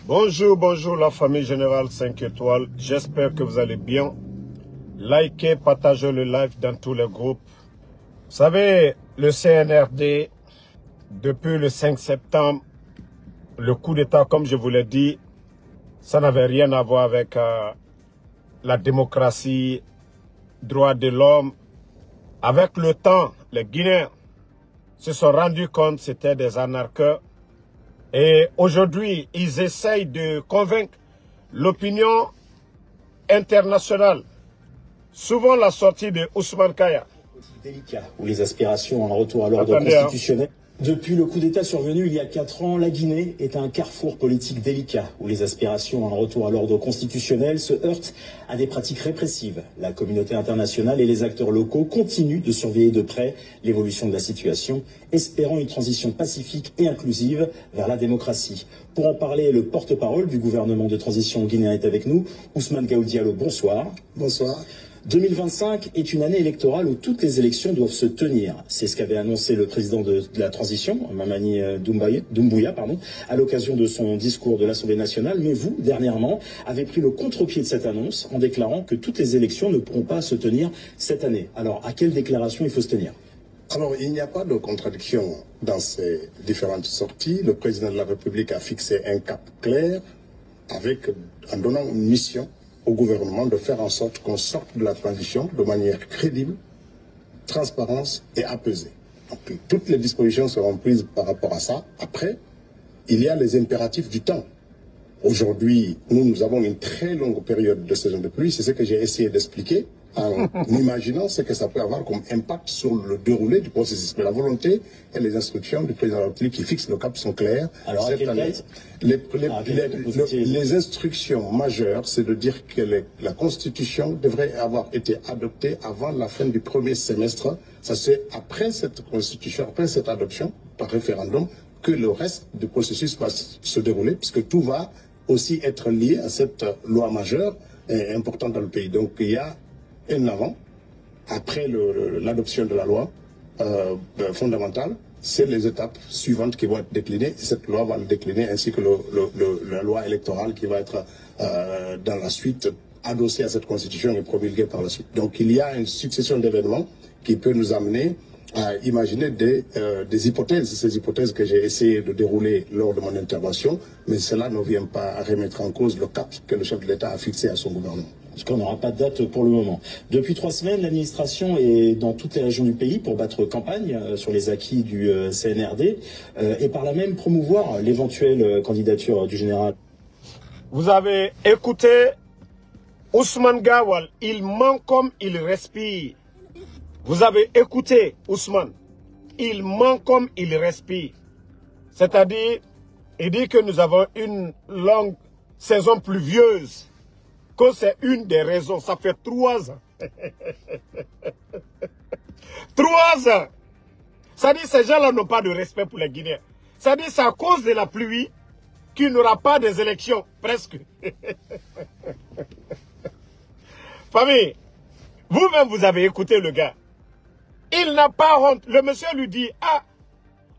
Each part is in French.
Bonjour, bonjour la famille Générale 5 étoiles. J'espère que vous allez bien. Likez, partagez le live dans tous les groupes. Vous savez, le CNRD, depuis le 5 septembre, le coup d'État, comme je vous l'ai dit, ça n'avait rien à voir avec la démocratie, droits de l'homme. Avec le temps, les Guinéens se sont rendus compte que c'était des anarcheurs. Et aujourd'hui, ils essayent de convaincre l'opinion internationale. Souvent la sortie de Ousmane Kaya. Délicat, où les aspirations à un retour à l'ordre constitutionnel. Depuis le coup d'État survenu il y a 4 ans, la Guinée est un carrefour politique délicat, où les aspirations à un retour à l'ordre constitutionnel se heurtent à des pratiques répressives. La communauté internationale et les acteurs locaux continuent de surveiller de près l'évolution de la situation, espérant une transition pacifique et inclusive vers la démocratie. Pour en parler, le porte-parole du gouvernement de transition guinéen est avec nous, Ousmane Gaou Diallo, bonsoir. Bonsoir. 2025 est une année électorale où toutes les élections doivent se tenir. C'est ce qu'avait annoncé le président de la transition, Mamani Doumbouya, à l'occasion de son discours de l'Assemblée nationale. Mais vous, dernièrement, avez pris le contre-pied de cette annonce en déclarant que toutes les élections ne pourront pas se tenir cette année. Alors, à quelle déclaration il faut se tenir? Alors, il n'y a pas de contradiction dans ces différentes sorties. Le président de la République a fixé un cap clair en donnant une mission au gouvernement de faire en sorte qu'on sorte de la transition de manière crédible, transparente et apaisée. Donc, toutes les dispositions seront prises par rapport à ça. Après, il y a les impératifs du temps. Aujourd'hui, nous avons une très longue période de saison de pluie. C'est ce que j'ai essayé d'expliquer en imaginant ce que ça peut avoir comme impact sur le déroulé du processus. Mais la volonté et les instructions du président de la République qui fixent le cap sont claires. Alors, cette année, les instructions majeures, c'est de dire que la Constitution devrait avoir été adoptée avant la fin du premier semestre. Ça, c'est après cette Constitution, après cette adoption par référendum, que le reste du processus va se dérouler, puisque tout va aussi être lié à cette loi majeure importante dans le pays. Donc, il y a un avant, après l'adoption de la loi fondamentale, c'est les étapes suivantes qui vont être déclinées. Cette loi va le décliner, ainsi que la loi électorale qui va être dans la suite adossée à cette constitution et promulguée par la suite. Donc il y a une succession d'événements qui peut nous amener à imaginer des hypothèses. Ces hypothèses que j'ai essayé de dérouler lors de mon intervention, mais cela ne vient pas remettre en cause le cap que le chef de l'État a fixé à son gouvernement. Parce qu'on n'aura pas de date pour le moment. Depuis 3 semaines, l'administration est dans toutes les régions du pays pour battre campagne sur les acquis du CNRD et par là même promouvoir l'éventuelle candidature du général. Vous avez écouté Ousmane Gawal, il ment comme il respire. Vous avez écouté Ousmane, il ment comme il respire. C'est-à-dire, il dit que nous avons une longue saison pluvieuse. Que c'est une des raisons. Ça fait 3 ans. 3 ans. Ça dit que ces gens-là n'ont pas de respect pour les Guinéens. Ça dit que c'est à cause de la pluie qu'il n'y aura pas des élections. Presque. Famille, vous-même vous avez écouté le gars. Il n'a pas honte. Le monsieur lui dit, ah,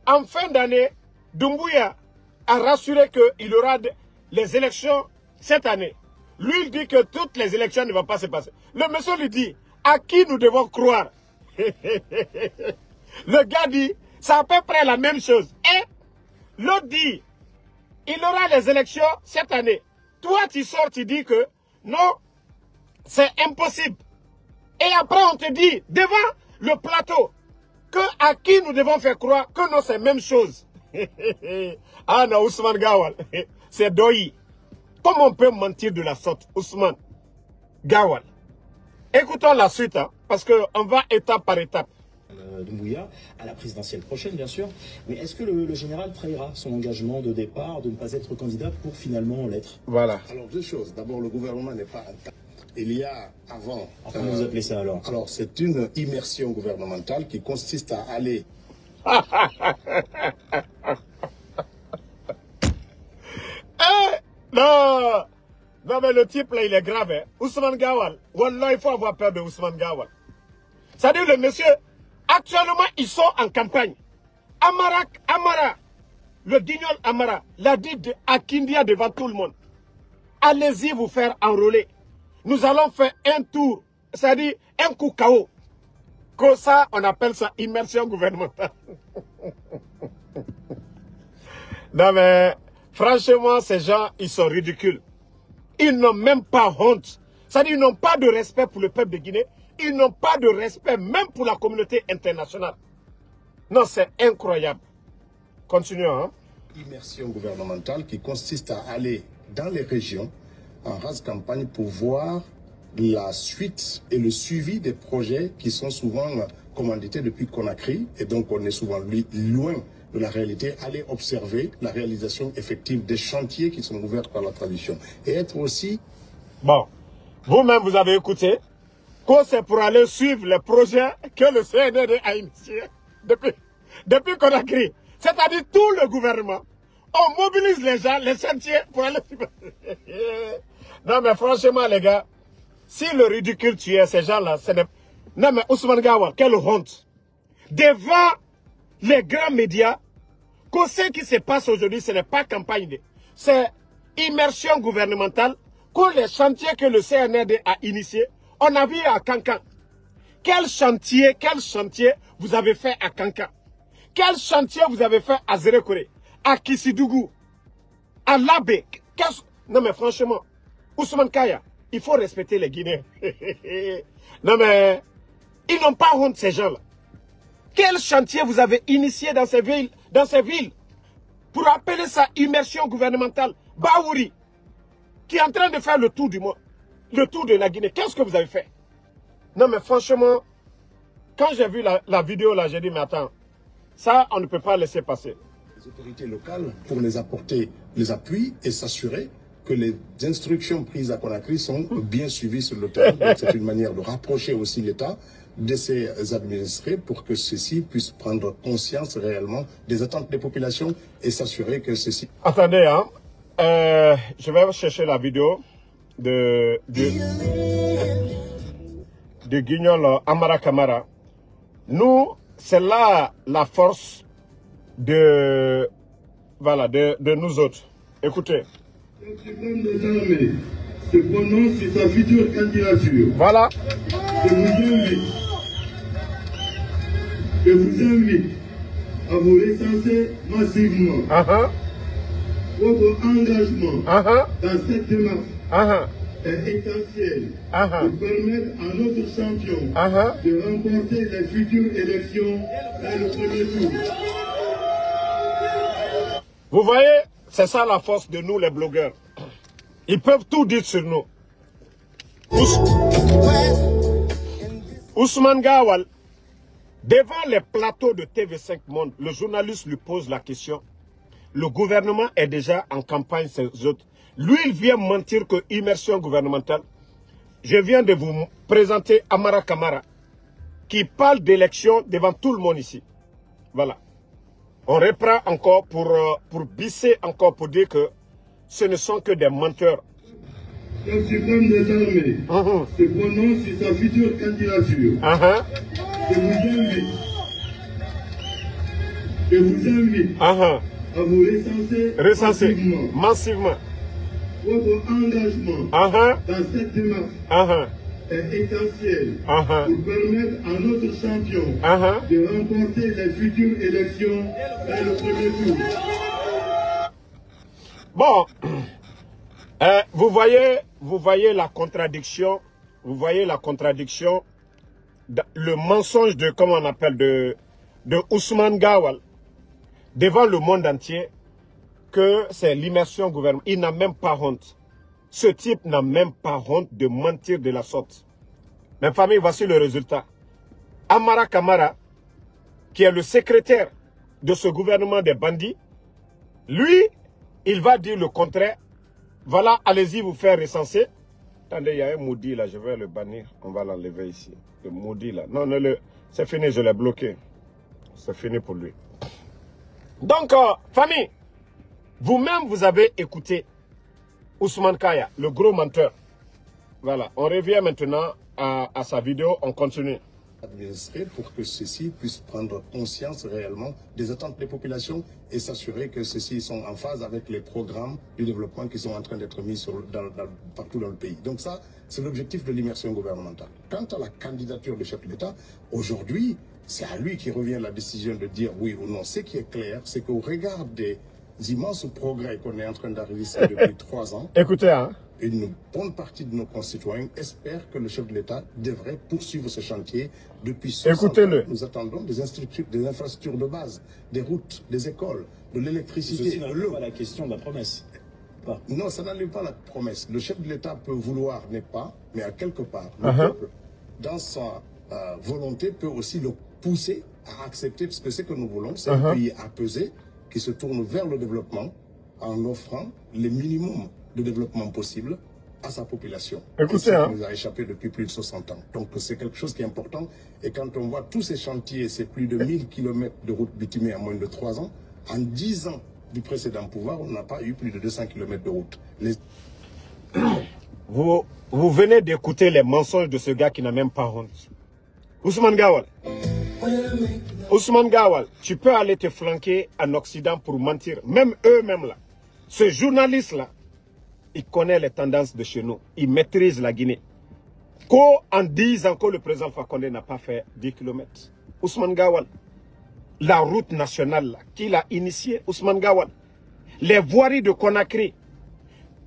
en fin d'année, Doumbouya a rassuré qu'il y aura les élections cette année. Lui, il dit que toutes les élections ne vont pas se passer. Le monsieur lui dit, à qui nous devons croire? Le gars dit, c'est à peu près la même chose. Et l'autre dit, il y aura les élections cette année. Toi, tu sors, tu dis que non, c'est impossible. Et après, on te dit, devant le plateau, que à qui nous devons faire croire que non, c'est la même chose. Ah non, Ousmane Gawal, c'est Doyi. Comment on peut mentir de la sorte, Ousmane Gawal? Écoutons la suite, hein, parce qu'on va étape par étape. Doumbouya à la présidentielle prochaine, bien sûr. Mais est-ce que le général trahira son engagement de départ de ne pas être candidat pour finalement l'être? Voilà. Alors, 2 choses. D'abord, le gouvernement n'est pas un cas. Il y a avant... Comment vous appelez ça alors? Alors, c'est une immersion gouvernementale qui consiste à aller... Non, non, mais le type là, il est grave. Hein. Ousmane Gawal, wallah, il faut avoir peur de Ousmane Gawal. C'est-à-dire, le monsieur, actuellement, ils sont en campagne. Amara, le Guignol Amara l'a dit à Kindia devant tout le monde. Allez-y vous faire enrôler. Nous allons faire un tour, c'est-à-dire un coup KO. Comme ça, on appelle ça immersion gouvernementale. Non mais, franchement, ces gens, ils sont ridicules. Ils n'ont même pas honte. C'est-à-dire, ils n'ont pas de respect pour le peuple de Guinée. Ils n'ont pas de respect même pour la communauté internationale. Non, c'est incroyable. Continuons. Hein? Immersion gouvernementale qui consiste à aller dans les régions en race campagne pour voir la suite et le suivi des projets qui sont souvent commandités depuis Conakry. Et donc, on est souvent loin de la réalité, aller observer la réalisation effective des chantiers qui sont ouverts par la tradition. Et être aussi... Bon, vous-même, vous avez écouté que c'est pour aller suivre les projets que le CNRD a initiés depuis Conakry. C'est-à-dire tout le gouvernement. On mobilise les gens, les chantiers pour aller suivre. Non mais franchement les gars, si le ridicule tuait ces gens-là, ce n'est... Non mais Ousmane Gawal, quelle honte. Devant les grands médias, que ce qui se passe aujourd'hui, ce n'est pas campagne, c'est immersion gouvernementale, que les chantiers que le CNRD a initiés, on a vu à Kankan. Quel chantier vous avez fait à Kankan? Quel chantier vous avez fait à Zérekore, à Kissidougou, à Labé? Non mais franchement, Ousmane Kaya, il faut respecter les Guinéens. Non mais, ils n'ont pas honte ces gens-là. Quel chantier vous avez initié dans ces villes, pour appeler ça immersion gouvernementale? Baouri, qui est en train de faire le tour du monde, le tour de la Guinée. Qu'est-ce que vous avez fait? Non mais franchement, quand j'ai vu la vidéo là, j'ai dit mais attends, ça on ne peut pas laisser passer. Les autorités locales pour les apporter les appuis et s'assurer que les instructions prises à Conakry sont bien suivies sur le terrain. C'est une manière de rapprocher aussi l'État de ses administrés pour que ceux-ci puissent prendre conscience réellement des attentes des populations et s'assurer que ceux-ci... Attendez, hein. Je vais chercher la vidéo de Guignol Amara Kamara. Nous, c'est là la force de nous autres. Écoutez. Le suprême des armées se prononce sur sa future candidature. Voilà. Je vous invite à vous recenser massivement. Votre engagement dans cette démarche est essentiel pour permettre à notre champion de remporter les futures élections dans le premier tour. Vous voyez, c'est ça la force de nous les blogueurs. Ils peuvent tout dire sur nous. Ousmane Gawal, devant les plateaux de TV5 Monde, le journaliste lui pose la question. Le gouvernement est déjà en campagne, ces autres. Lui, il vient mentir que immersion gouvernementale. Je viens de vous présenter Amara Kamara, qui parle d'élection devant tout le monde ici. Voilà. On reprend encore pour bisser encore, pour dire que ce ne sont que des menteurs. Le suprême des armées se prononce sur sa future candidature. Je vous invite à vous recenser massivement. Votre engagement dans cette démarche est essentiel pour permettre à notre champion de remporter les futures élections dans le premier tour. Bon, vous voyez la contradiction, le mensonge de, comment on appelle, de Ousmane Gawal devant le monde entier, que c'est l'immersion gouvernementale. Il n'a même pas honte. Ce type n'a même pas honte de mentir de la sorte. Mes familles, voici le résultat. Amara Kamara, qui est le secrétaire de ce gouvernement des bandits, lui, il va dire le contraire. Voilà, allez-y vous faire recenser. Attendez, il y a un maudit là, je vais le bannir. On va l'enlever ici. Le maudit là. Non, c'est fini, je l'ai bloqué. C'est fini pour lui. Donc, famille, vous-même, vous avez écouté Ousmane Kaya, le gros menteur. Voilà, on revient maintenant à sa vidéo, on continue. administrer pour que ceux-ci puissent prendre conscience réellement des attentes des populations et s'assurer que ceux-ci sont en phase avec les programmes de développement qui sont en train d'être mis partout dans le pays. Donc ça, c'est l'objectif de l'immersion gouvernementale. Quant à la candidature du chef de l'État, aujourd'hui, c'est à lui qui revient la décision de dire oui ou non. Ce qui est clair, c'est qu'au regard des immenses progrès qu'on est en train d'arriver depuis 3 ans, écoutez, hein, une bonne partie de nos concitoyens espèrent que le chef de l'État devrait poursuivre ce chantier depuis 60 ans. Nous attendons des infrastructures de base, des routes, des écoles, de l'électricité, de l'eau. Pas la question de la promesse. Non, ça n'enlève pas la promesse. Le chef de l'État peut vouloir, n'est pas, mais à quelque part, le peuple, dans sa volonté, peut aussi le pousser à accepter ce que c'est que nous voulons. C'est un pays apaisé qui se tourne vers le développement en offrant les minimums de développement possible à sa population. Écoutez, ça nous a échappé depuis plus de 60 ans. Donc c'est quelque chose qui est important. Et quand on voit tous ces chantiers, c'est plus de 1000 km de route bitumée en moins de 3 ans, en 10 ans du précédent pouvoir, on n'a pas eu plus de 200 km de route. Vous venez d'écouter les mensonges de ce gars qui n'a même pas honte. Ousmane Gawal. Ousmane Gawal, tu peux aller te flanquer en Occident pour mentir. Même eux-mêmes là. Ce journaliste-là, il connaît les tendances de chez nous. Il maîtrise la Guinée. En 10 ans que le président Fakonde n'a pas fait 10 km. Ousmane Gawal, la route nationale qu'il a initiée, Ousmane Gawal, les voiries de Conakry,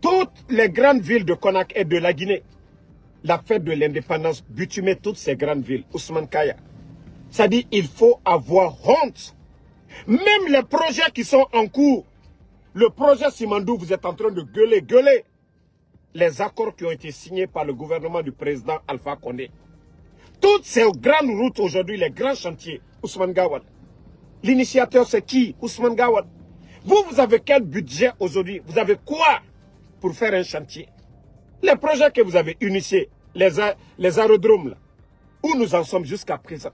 toutes les grandes villes de Conakry et de la Guinée, la fête de l'indépendance, bitumer toutes ces grandes villes, Ousmane Kaya. Ça dit, il faut avoir honte. Même les projets qui sont en cours, le projet Simandou, vous êtes en train de gueuler. Les accords qui ont été signés par le gouvernement du président Alpha Condé. Toutes ces grandes routes aujourd'hui, les grands chantiers, Ousmane Gawal. L'initiateur, c'est qui? Ousmane Gawal. Vous avez quel budget aujourd'hui? Vous avez quoi pour faire un chantier? Les projets que vous avez initiés, les aérodromes, là, où nous en sommes jusqu'à présent,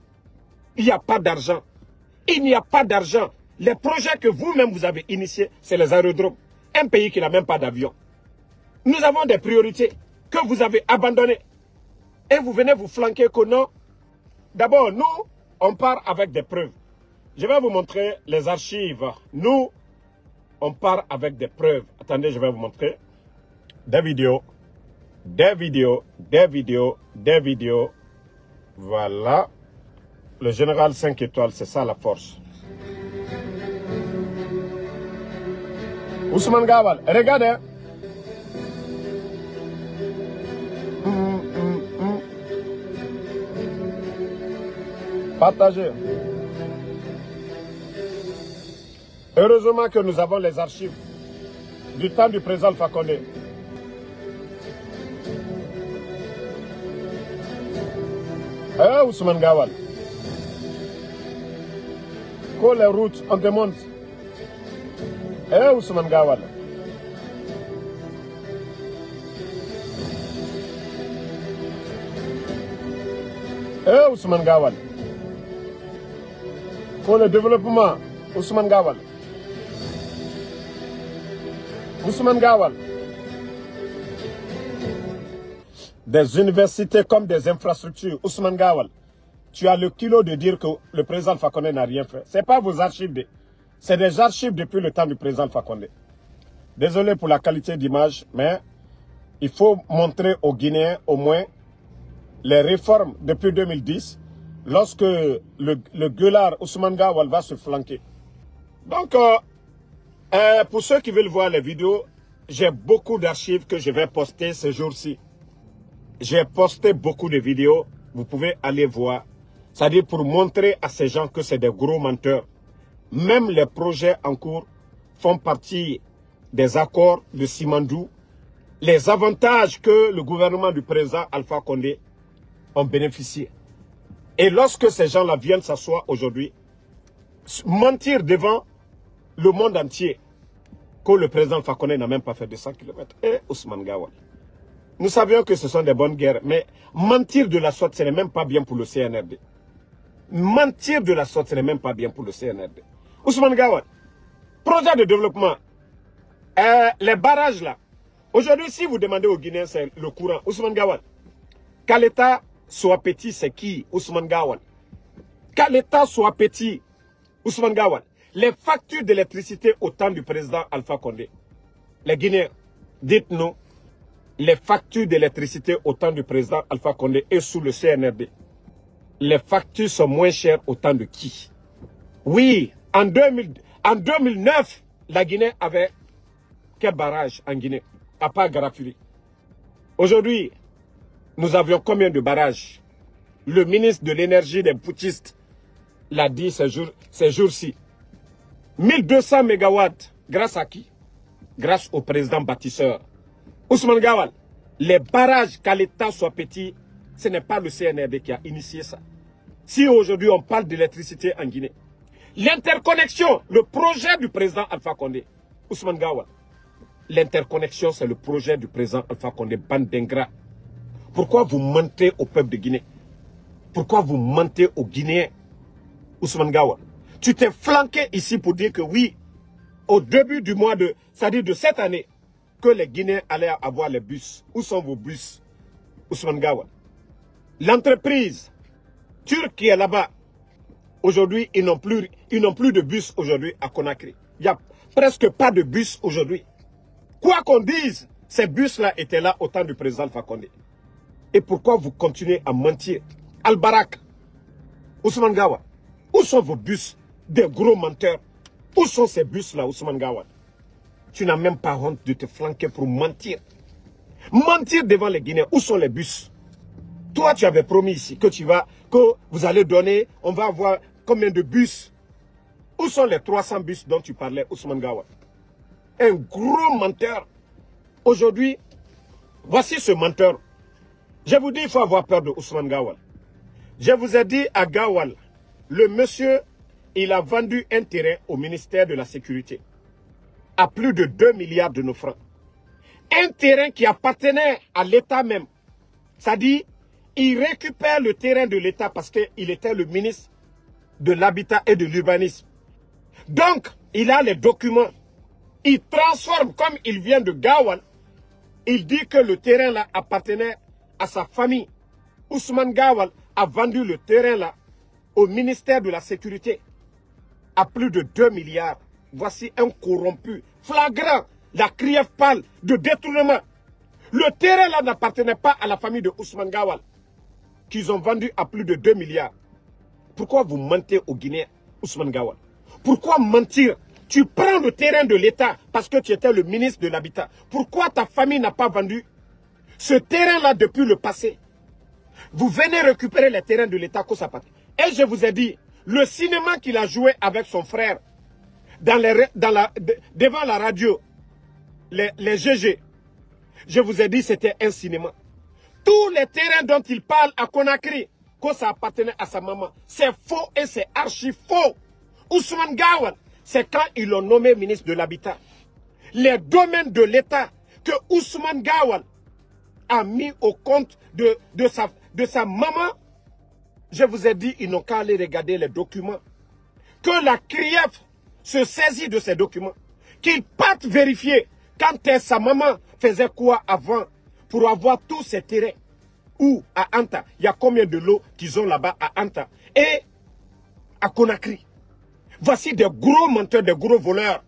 il n'y a pas d'argent. Il n'y a pas d'argent. Les projets que vous-même vous avez initiés, c'est les aérodromes. Un pays qui n'a même pas d'avion. Nous avons des priorités que vous avez abandonnées. Et vous venez vous flanquer que non. D'abord, nous, on part avec des preuves. Je vais vous montrer les archives. Nous, on part avec des preuves. Attendez, je vais vous montrer des vidéos. Des vidéos. Voilà. Le général 5 étoiles, c'est ça la force. Ousmane Gawal, regardez. Partagez. Heureusement que nous avons les archives du temps du président Alpha Condé. Ousmane Gawal. Quand les routes, on te montre. Ousmane Gawal. Ousmane Gawal. Pour le développement, Ousmane Gawal. Ousmane Gawal. Des universités comme des infrastructures, Ousmane Gawal. Tu as le kilo de dire que le président Alpha Condé n'a rien fait. Ce n'est pas vos archives. C'est des archives depuis le temps du président Alpha Condé. Désolé pour la qualité d'image, mais il faut montrer aux Guinéens au moins les réformes depuis 2010, lorsque le gueulard Ousmane Gawal va se flanquer. Donc, pour ceux qui veulent voir les vidéos, j'ai beaucoup d'archives que je vais poster ce jour-ci. J'ai posté beaucoup de vidéos, vous pouvez aller voir. C'est-à-dire pour montrer à ces gens que c'est des gros menteurs. Même les projets en cours font partie des accords de Simandou. Les avantages que le gouvernement du président Alpha Condé ont bénéficié. Et lorsque ces gens-là viennent s'asseoir aujourd'hui, mentir devant le monde entier que le président Alpha Condé n'a même pas fait de 100 km. Et Ousmane Gawal. Nous savions que ce sont des bonnes guerres, mais mentir de la sorte, ce n'est même pas bien pour le CNRD. Mentir de la sorte, ce n'est même pas bien pour le CNRD. Ousmane Gawal, projet de développement, les barrages là. Aujourd'hui, si vous demandez aux Guinéens, c'est le courant. Ousmane Gawal, Kaleta soit petit, c'est qui? Ousmane Gawal. Qu'à l'État soit petit, Ousmane Gawal. Les factures d'électricité au temps du président Alpha Condé. Les Guinéens, dites-nous, les factures d'électricité au temps du président Alpha Condé et sous le CNRD. Les factures sont moins chères au temps de qui? Oui, en 2009, la Guinée avait quel barrage en Guinée? À part Garafuri. Aujourd'hui, nous avions combien de barrages? Le ministre de l'énergie des putschistes l'a dit ces jours-ci. 1200 mégawatts. Grâce à qui? Grâce au président bâtisseur. Ousmane Gawal, les barrages, qu'à l'État soit petit, ce n'est pas le CNRD qui a initié ça. Si aujourd'hui on parle d'électricité en Guinée, l'interconnexion, le projet du président Alpha Condé, Ousmane Gawal, l'interconnexion c'est le projet du président Alpha Condé, bande d'ingrats. Pourquoi vous mentez au peuple de Guinée? Pourquoi vous mentez aux Guinéens? Ousmane Gawal, tu t'es flanqué ici pour dire que oui, au début du mois de, c'est-à-dire de cette année, que les Guinéens allaient avoir les bus. Où sont vos bus, Ousmane Gawal? L'entreprise turque qui est là-bas, aujourd'hui, ils n'ont plus de bus aujourd'hui à Conakry. Il n'y a presque pas de bus aujourd'hui. Quoi qu'on dise, ces bus-là étaient là au temps du président Alpha Condé. Et pourquoi vous continuez à mentir? Al-Barak, Ousmane Gawal, où sont vos bus? Des gros menteurs. Où sont ces bus-là, Ousmane Gawal? Tu n'as même pas honte de te flanquer pour mentir. Mentir devant les Guinéens. Où sont les bus? Toi, tu avais promis ici que vous allez donner, on va avoir combien de bus? Où sont les 300 bus dont tu parlais, Ousmane Gawal? Un gros menteur. Aujourd'hui, voici ce menteur. Je vous dis, il faut avoir peur de Ousmane Gawal. Je vous ai dit à Gawal, le monsieur, il a vendu un terrain au ministère de la Sécurité à plus de 2 milliards de nos francs. Un terrain qui appartenait à l'État même. C'est-à-dire, il récupère le terrain de l'État parce qu'il était le ministre de l'Habitat et de l'Urbanisme. Donc, il a les documents. Il transforme, comme il vient de Gawal, il dit que le terrain-là appartenait à sa famille. Ousmane Gawal a vendu le terrain-là au ministère de la Sécurité à plus de 2 milliards. Voici un corrompu, flagrant, la criève pâle de détournement. Le terrain-là n'appartenait pas à la famille de Ousmane Gawal, qu'ils ont vendu à plus de 2 milliards. Pourquoi vous mentez aux Guinéens, Ousmane Gawal? Pourquoi mentir? Tu prends le terrain de l'État parce que tu étais le ministre de l'Habitat. Pourquoi ta famille n'a pas vendu ce terrain-là depuis le passé? Vous venez récupérer les terrains de l'État Kossapati. Et je vous ai dit, le cinéma qu'il a joué avec son frère devant la radio, les GG, je vous ai dit c'était un cinéma. Tous les terrains dont il parle à Conakry, que ça appartenait à sa maman, c'est faux et c'est archi faux. Ousmane Gawal, c'est quand ils l'ont nommé ministre de l'Habitat. Les domaines de l'État que Ousmane Gawal a mis au compte de sa maman, je vous ai dit, ils n'ont qu'à aller regarder les documents. Que la CRIEF se saisit de ces documents. Qu'ils partent vérifier quand sa maman faisait quoi avant pour avoir tous ces terrains. Ou à Anta, il y a combien de lots qu'ils ont là-bas à Anta et à Conakry. Voici des gros menteurs, des gros voleurs.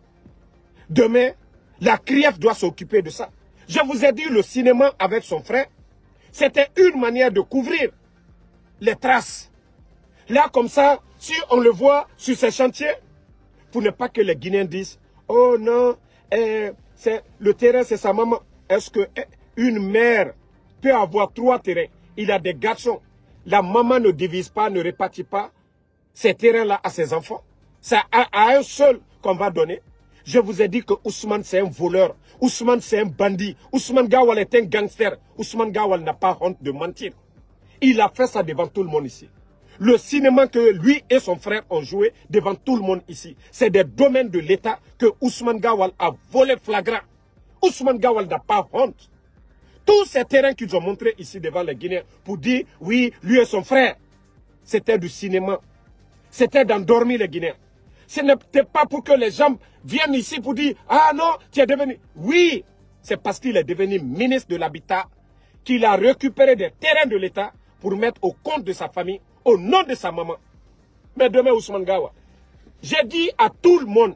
Demain, la CRIEF doit s'occuper de ça. Je vous ai dit, le cinéma avec son frère, c'était une manière de couvrir les traces. Là, comme ça, si on le voit sur ces chantiers, pour ne pas que les Guinéens disent, oh non, le terrain c'est sa maman. Est-ce qu'une mère peut avoir 3 terrains? Il a des garçons. La maman ne divise pas, ne répartit pas ces terrains-là à ses enfants. C'est à un seul qu'on va donner. Je vous ai dit que Ousmane c'est un voleur. Ousmane c'est un bandit. Ousmane Gawal est un gangster. Ousmane Gawal n'a pas honte de mentir. Il a fait ça devant tout le monde ici. Le cinéma que lui et son frère ont joué devant tout le monde ici, c'est des domaines de l'État que Ousmane Gawal a volé flagrant. Ousmane Gawal n'a pas honte. Tous ces terrains qu'ils ont montrés ici devant les Guinéens pour dire, oui, lui et son frère, c'était du cinéma. C'était d'endormir les Guinéens. Ce n'était pas pour que les gens viennent ici pour dire, ah non, tu es devenu... Oui, c'est parce qu'il est devenu ministre de l'Habitat qu'il a récupéré des terrains de l'État pour mettre au compte de sa famille, au nom de sa maman. Mais demain, Ousmane Gawa, j'ai dit à tout le monde,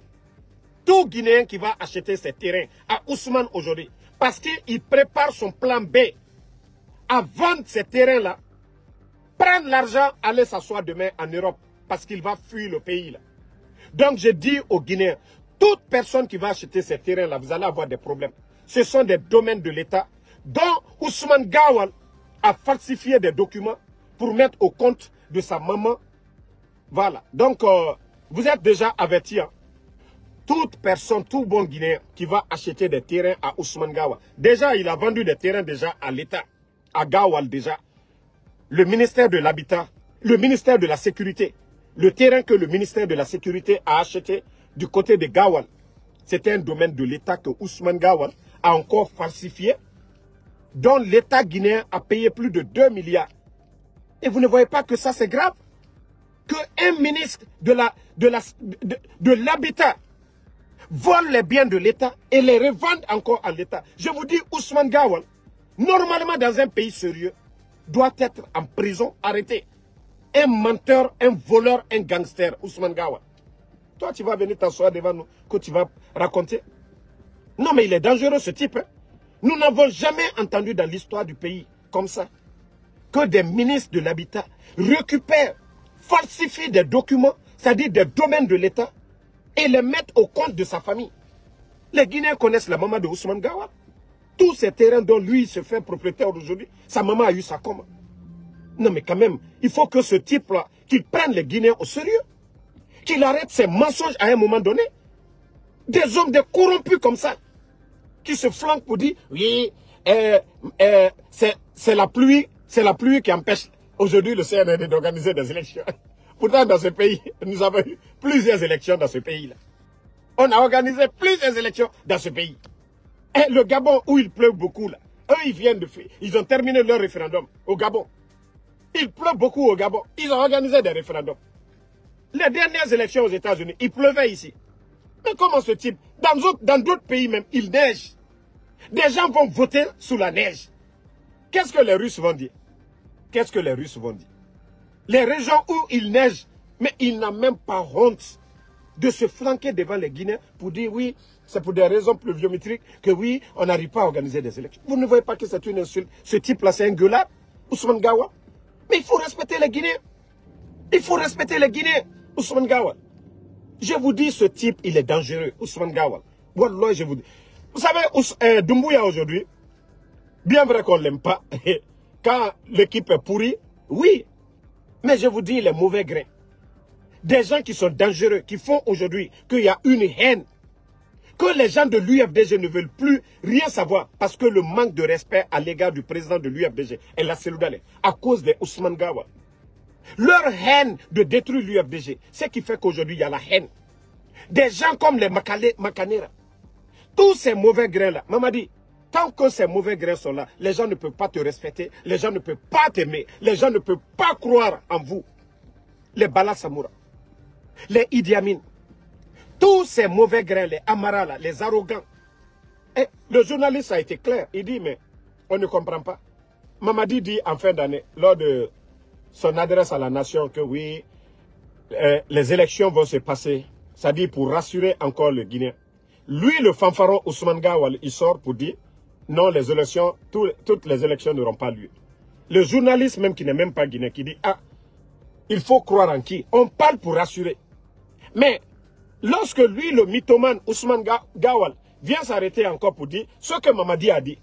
tout Guinéen qui va acheter ses terrains à Ousmane aujourd'hui, parce qu'il prépare son plan B à vendre ces terrains-là, prendre l'argent, aller s'asseoir demain en Europe, parce qu'il va fuir le pays là. Donc je dis aux Guinéens, toute personne qui va acheter ces terrains-là, vous allez avoir des problèmes. Ce sont des domaines de l'État dont Ousmane Gawal a falsifié des documents pour mettre au compte de sa maman. Voilà. Donc, vous êtes déjà avertis. Hein? Toute personne, tout bon Guinéen qui va acheter des terrains à Ousmane Gawal. Déjà, il a vendu des terrains déjà à l'État, à Gawal déjà. Le ministère de l'Habitat, le ministère de la Sécurité, le terrain que le ministère de la Sécurité a acheté du côté de Gawal, c'était un domaine de l'État que Ousmane Gawal a encore falsifié, dont l'État guinéen a payé plus de 2 milliards. Et vous ne voyez pas que ça c'est grave? Qu'un ministre de l'Habitat vole les biens de l'État et les revende encore à l'État. Je vous dis, Ousmane Gawal, normalement dans un pays sérieux, doit être en prison, arrêté. Un menteur, un voleur, un gangster, Ousmane Gawal. Toi, tu vas venir t'asseoir devant nous, que tu vas raconter. Non, mais il est dangereux, ce type. Hein? Nous n'avons jamais entendu dans l'histoire du pays, comme ça, que des ministres de l'Habitat récupèrent, falsifient des documents, c'est-à-dire des domaines de l'État, et les mettent au compte de sa famille. Les Guinéens connaissent la maman de Ousmane Gawal. Tous ces terrains dont lui se fait propriétaire aujourd'hui, sa maman a eu ça comme. Non, mais quand même, il faut que ce type-là, qu'il prenne les Guinéens au sérieux. Qu'il arrête ses mensonges à un moment donné. Des hommes, des corrompus comme ça, qui se flanquent pour dire, oui, c'est la pluie qui empêche aujourd'hui le CNRD d'organiser des élections. Pourtant, dans ce pays, nous avons eu plusieurs élections dans ce pays-là. On a organisé plusieurs élections dans ce pays. Et le Gabon, où il pleut beaucoup, là, eux, ils ont terminé leur référendum au Gabon. Il pleut beaucoup au Gabon. Ils ont organisé des référendums. Les dernières élections aux États-Unis, il pleuvait ici. Mais comment ce type, dans d'autres pays même, il neige. Des gens vont voter sous la neige. Qu'est-ce que les Russes vont dire? Qu'est-ce que les Russes vont dire? Les régions où il neige, mais il n'a même pas honte de se flanquer devant les Guinéens pour dire oui, c'est pour des raisons pluviométriques que oui, on n'arrive pas à organiser des élections. Vous ne voyez pas que c'est une insulte? Ce type-là, c'est un gueulard, Ousmane Gawal. Mais il faut respecter les Guinéens. Il faut respecter les Guinéens, Ousmane Gawal. Je vous dis, ce type, il est dangereux, Ousmane Gawal. Wallah, je vous dis. Vous savez, Doumbouya aujourd'hui, bien vrai qu'on ne l'aime pas, quand l'équipe est pourrie, oui. Mais je vous dis, les mauvais grains. Des gens qui sont dangereux, qui font aujourd'hui qu'il y a une haine. Que les gens de l'UFDG ne veulent plus rien savoir parce que le manque de respect à l'égard du président de l'UFDG, El Seloudale, à cause de Ousmane Gawal. Leur haine de détruire l'UFDG, c'est ce qui fait qu'aujourd'hui il y a la haine. Des gens comme les Makanera, tous ces mauvais grains-là, maman dit, tant que ces mauvais grains sont là, les gens ne peuvent pas te respecter, les gens ne peuvent pas t'aimer, les gens ne peuvent pas croire en vous. Les Bala Samoura, les Idi Amin, tous ces mauvais grains, les Amara, là, les arrogants. Et le journaliste a été clair, il dit, mais on ne comprend pas. Mamadi dit en fin d'année, lors de son adresse à la nation, que oui, les élections vont se passer, c'est-à-dire pour rassurer encore le Guinéen. Lui, le fanfaron Ousmane Gawal, il sort pour dire, non, les élections, toutes les élections n'auront pas lieu. Le journaliste même qui n'est même pas guinéen, qui dit, ah, il faut croire en qui? On parle pour rassurer. Mais, lorsque lui, le mythomane Ousmane Gawal, vient s'arrêter encore pour dire ce que Mamadi a dit,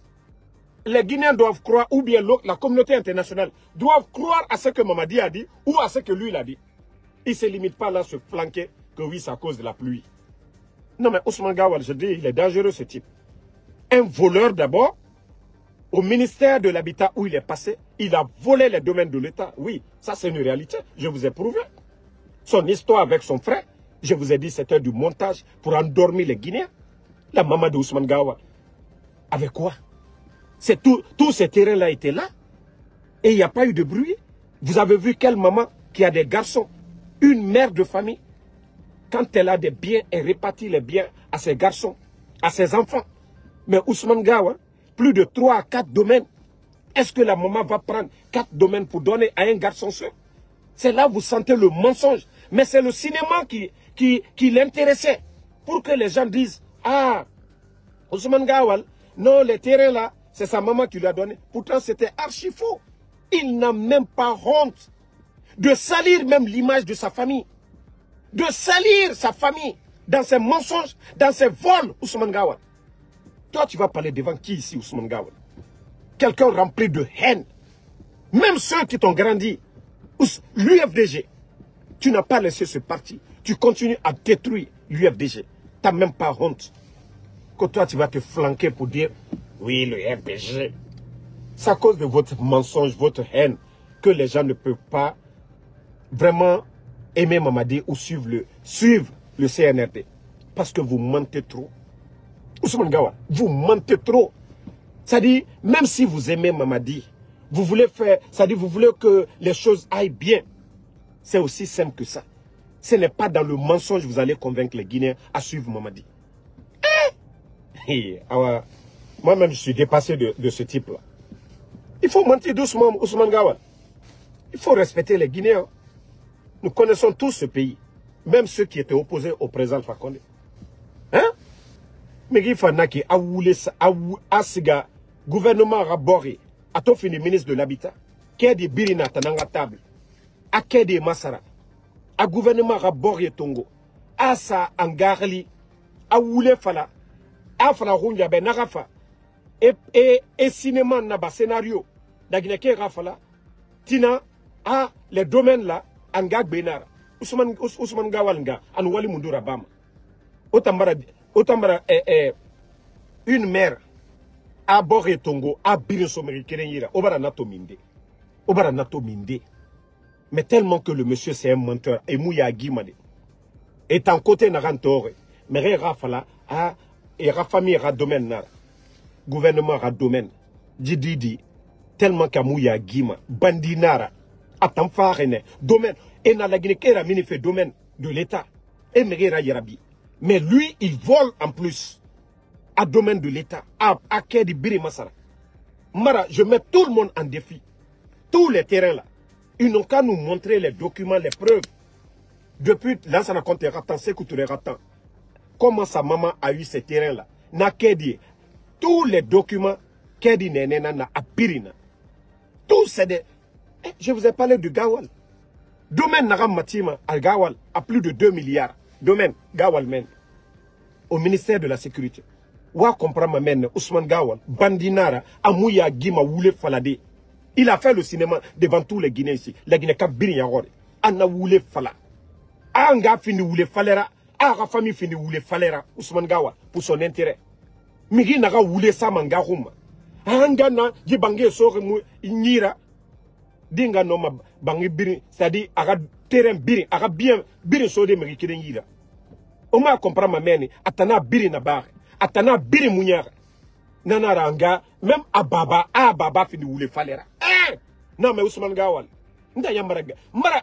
les Guinéens doivent croire, ou bien la communauté internationale doivent croire à ce que Mamadi a dit, ou à ce que lui, il a dit. Il ne se limite pas là à se flanquer que oui, c'est à cause de la pluie. Non, mais Ousmane Gawal, je dis, il est dangereux ce type. Un voleur d'abord, au ministère de l'Habitat où il est passé, il a volé les domaines de l'État. Oui, ça c'est une réalité, je vous ai prouvé. Son histoire avec son frère, je vous ai dit c'était du montage pour endormir les Guinéens. La maman de Ousmane Gawal. Avec quoi? Tous ces terrains-là étaient là. Et il n'y a pas eu de bruit. Vous avez vu quelle maman qui a des garçons, une mère de famille, quand elle a des biens, elle répartit les biens à ses garçons, à ses enfants. Mais Ousmane Gawal, plus de 3 à 4 domaines. Est-ce que la maman va prendre 4 domaines pour donner à un garçon seul? C'est là que vous sentez le mensonge. Mais c'est le cinéma qui l'intéressait. Pour que les gens disent, ah, Ousmane Gawal, non, les terrains là, c'est sa maman qui lui a donné. Pourtant, c'était archi faux. Il n'a même pas honte de salir même l'image de sa famille. De salir sa famille dans ses mensonges, dans ses vols, Ousmane Gawal. Toi, tu vas parler devant qui ici, Ousmane Gawal? Quelqu'un rempli de haine. Même ceux qui t'ont grandi. L'UFDG. Tu n'as pas laissé ce parti. Tu continues à détruire l'UFDG. Tu n'as même pas honte. Que toi, tu vas te flanquer pour dire, oui, le FDG. C'est à cause de votre mensonge, votre haine, que les gens ne peuvent pas vraiment aimer Mamadi ou suivre le CNRD. Parce que vous mentez trop. Ousmane Gawal, vous mentez trop. C'est-à-dire, même si vous aimez Mamadi, vous voulez faire, c'est-à-dire, vous voulez que les choses aillent bien. C'est aussi simple que ça. Ce n'est pas dans le mensonge que vous allez convaincre les Guinéens à suivre Mamadi. Moi-même, je suis dépassé de ce type-là. Il faut mentir doucement, Ousmane Gawal. Il faut respecter les Guinéens. Nous connaissons tous ce pays. Même ceux qui étaient opposés au président Fakonde. Hein? Mais il faut que Asiga, gouvernement Rabori, a tout fini ministre de l'Habitat, qui est de Birina Tananga Table, à qui est de Massara, à gouvernement Rabori Tongo, à sa Angarli, à Oule Fala, à Frahunja Ben Narafa, et cinéma Naba scénario, d'Agneke Rafala, Tina, à les domaines là, Angag Benara, Ousmane Gawalnga, Anouali Mundura Bama. Otambara une mère à Boré Tongo, à Birisomeri Kerenyira, Obara Nato Minde. Obara Nato Minde. Mais tellement que le monsieur c'est un menteur, et Mouya Guimade. Et en côté Narantore, mais Rafala, et Rafami Radomen Nara. Gouvernement Radomen, Didi, tellement qu'à Mouya Guima, Bandinara, Atamfarene, domaine, et na la Guinée Mini fait domaine de l'État, et Merera Yerabi. Mais lui, il vole en plus à domaine de l'État, à Kedi Biri Massara. Mara, je mets tout le monde en défi. Tous les terrains là. Ils n'ont qu'à nous montrer les documents, les preuves. Depuis l'ancien compte Ratan, Sécoutouré Ratan. Comment sa maman a eu ces terrains là. Na Kedi. Tous les documents, Kedi Nenena na à Birina. Tous c'est des. Je vous ai parlé de Gawal. Domaine Naram Matima à Gawal à plus de 2 milliards. Domaine Gawal men. Au ministère de la Sécurité. Wa comprendre men Ousmane Gawal, Bandinara, Amouya Gima Woule Falade. Il a fait le cinéma devant tous les Guinéens ici. Les Guinéens qui Biri Yagore. Anna Woule Fala. Anga fini Woule Falera. Ara famille fini Woule Falera. Ousmane Gawal pour son intérêt. Migi Naga Woule Samanga Rouma. Anga na Jibange Sore Nira. Dinga no ma bangi Biri. C'est-à-dire, Ara terrain Biri. Ara bien Biri Sode Migi Kirengira. Oma comprendre ma mère, atana Biri Nabar. Atana Biri Mounyara. Nanaranga, même à Baba fini ou les falera. Non, mais Ousmane Gawal. Mara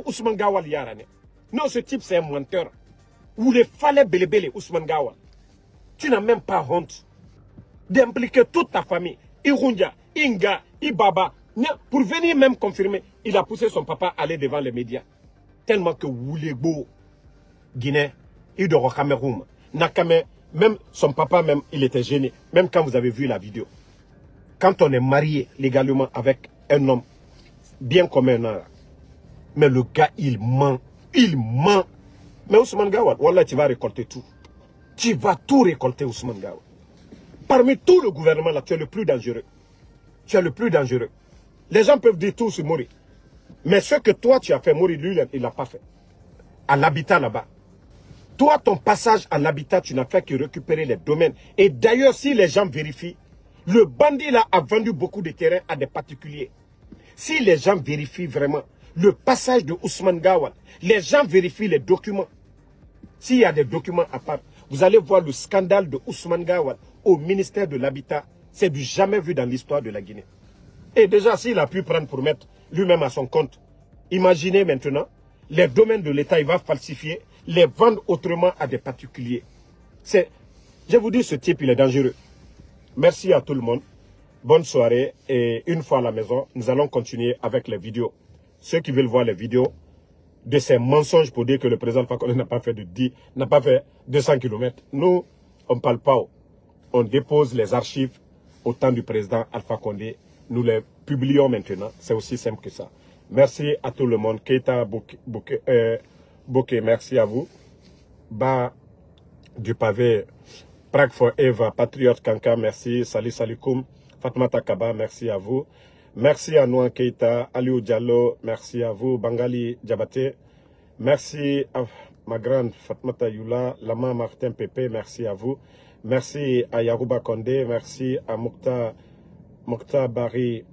Ousmane Gawal yarane. Non, ce type c'est un menteur. Ou les fallait belé Ousmane Gawal. Tu n'as même pas honte d'impliquer toute ta famille. Irunja, Inga, Ibaba. Pour venir même confirmer, il a poussé son papa à aller devant les médias. Tellement que Woulego, Guinée, il dort au Cameroun. Nakame. Même son papa, même, il était gêné. Même quand vous avez vu la vidéo. Quand on est marié légalement avec un homme bien commun. Mais le gars, il ment. Il ment. Mais Ousmane Gawal, wallah, tu vas récolter tout. Tu vas tout récolter, Ousmane Gawal. Parmi tout le gouvernement, là, tu es le plus dangereux. Tu es le plus dangereux. Les gens peuvent dire tout sur Mori. Mais ce que toi, tu as fait, Mori, lui, il l'a pas fait. À l'habitat là-bas. Toi, ton passage à l'habitat, tu n'as fait que récupérer les domaines. Et d'ailleurs, si les gens vérifient, le bandit là a vendu beaucoup de terrains à des particuliers. Si les gens vérifient vraiment le passage de Ousmane Gawal, les gens vérifient les documents. S'il y a des documents à part, vous allez voir le scandale de Ousmane Gawal au ministère de l'Habitat. C'est du jamais vu dans l'histoire de la Guinée. Et déjà, s'il a pu prendre pour mettre lui-même à son compte, imaginez maintenant, les domaines de l'État, il va falsifier, les vendre autrement à des particuliers. Je vous dis, ce type, il est dangereux. Merci à tout le monde. bonne soirée. Et une fois à la maison, nous allons continuer avec les vidéos. Ceux qui veulent voir les vidéos de ces mensonges pour dire que le président Alpha Condé n'a pas fait 200 km. Nous, on ne parle pas. On dépose les archives au temps du président Alpha Condé. Nous les publions maintenant. C'est aussi simple que ça. Merci à tout le monde. Keita Bokeh, merci à vous. Bas du pavé, Prague for Eva, Patriote Kanka, merci. Salut Salikoum, Fatmata Kaba, merci à vous. Merci à Nouan Keita, Aliou Diallo, merci à vous. Bangali Diabaté, merci à ma grande Fatmata Yula, Lama Martin Pépé, merci à vous. Merci à Yarouba Kondé, merci à Mokhtar Bari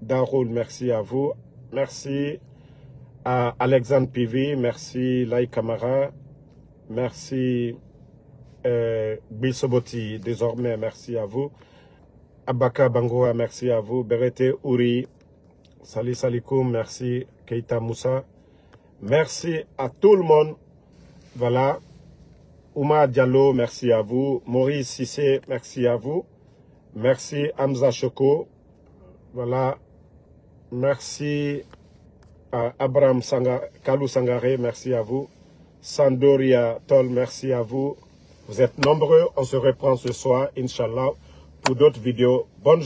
Daroul, merci à vous. Merci à Alexandre Pivi, merci Lai Kamara, merci Bilsoboti, désormais, merci à vous. Abaka Bangoa, merci à vous. Berete Ouri, Sali Salikoum, merci. Keita Moussa, merci à tout le monde. Voilà. Ouma Diallo, merci à vous. Maurice Sissé, merci à vous. Merci Hamza Choko. Voilà. Merci à Abraham Kalou Sangare, merci à vous. Sandoria Tol, merci à vous. Vous êtes nombreux, on se reprend ce soir, Inch'Allah, pour d'autres vidéos. Bonne